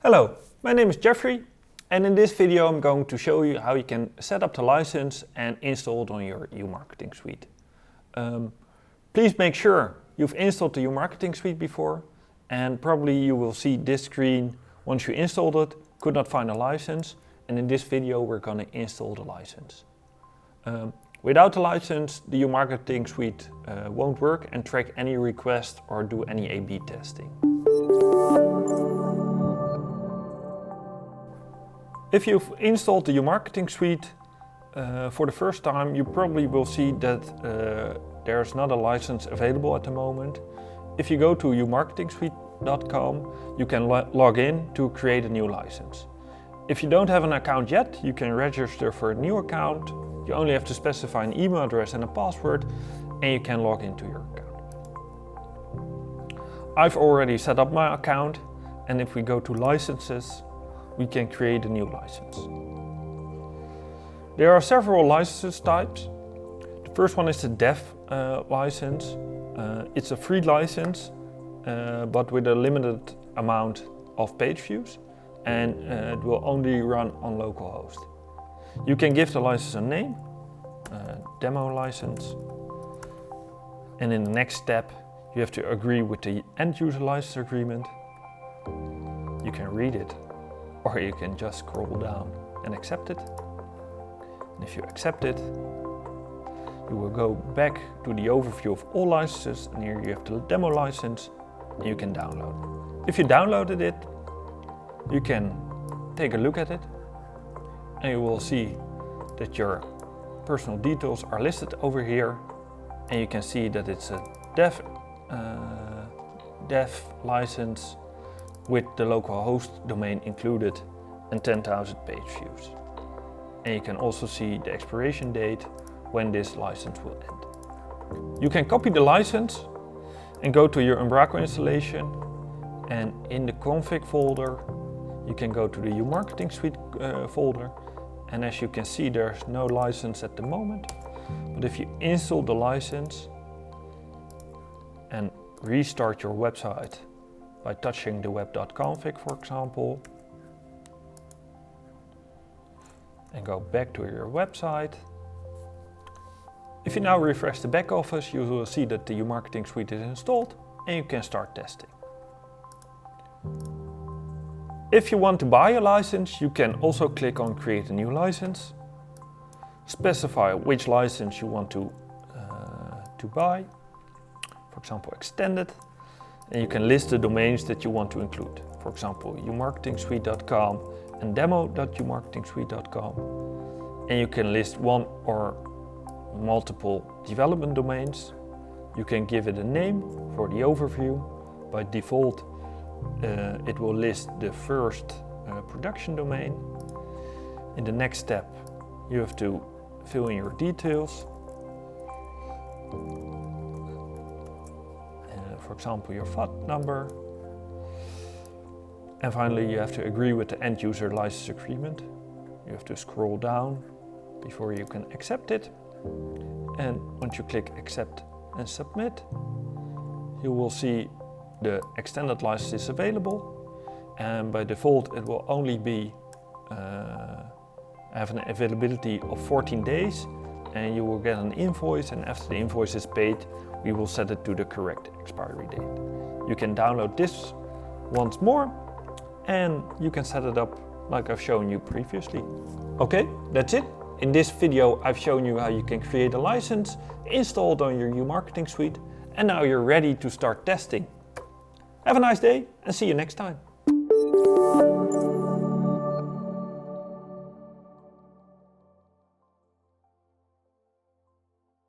Hello, my name is Jeffrey, and in this video I'm going to show you how you can set up the license and install it on your uMarketingSuite. Please make sure you've installed the uMarketingSuite before, and probably you will see this screen once you installed it, could not find a license, and in this video we're going to install the license. Without the license, the uMarketingSuite won't work and track any request or do any A/B testing. If you've installed the uMarketingSuite for the first time, you probably will see that there's not a license available at the moment. If you go to uMarketingSuite.com, you can log in to create a new license. If you don't have an account yet, you can register for a new account. You only have to specify an email address and a password, and you can log into your account. I've already set up my account, and if we go to licenses, we can create a new license. There are several license types. The first one is the dev license. It's a free license, but with a limited amount of page views, and it will only run on localhost. You can give the license a name, demo license, and in the next step you have to agree with the end user license agreement. You can read it, or you can just scroll down and accept it. And if you accept it, you will go back to the overview of all licenses, and here you have the demo license, and you can download it. If you downloaded it, you can take a look at it, and you will see that your personal details are listed over here, and you can see that it's a dev license with the localhost domain included and 10,000 page views. And you can also see the expiration date when this license will end. You can copy the license and go to your Umbraco installation, and in the config folder you can go to the uMarketingSuite folder, and as you can see there's no license at the moment, but if you install the license and restart your website by touching the web.config, for example, and go back to your website. If you now refresh the back office, you will see that the uMarketingSuite is installed and you can start testing. If you want to buy a license, you can also click on Create a new license, specify which license you want to buy, for example extended, and you can list the domains that you want to include, for example uMarketingSuite.com and demo.uMarketingSuite.com, and you can list one or multiple development domains. You can give it a name for the overview. By default it will list the first production domain. In the next step you have to fill in your details. For example, your phone number. And finally, you have to agree with the end user license agreement. You have to scroll down before you can accept it. And once you click accept and submit, you will see the extended license is available. And by default, it will only be have an availability of 14 days. And you will get an invoice, and after the invoice is paid, we will set it to the correct expiry date. You can download this once more, and you can set it up like I've shown you previously. Okay, that's it. In this video I've shown you how you can create a license, install it on your uMarketingSuite, and now you're ready to start testing. Have a nice day and see you next time.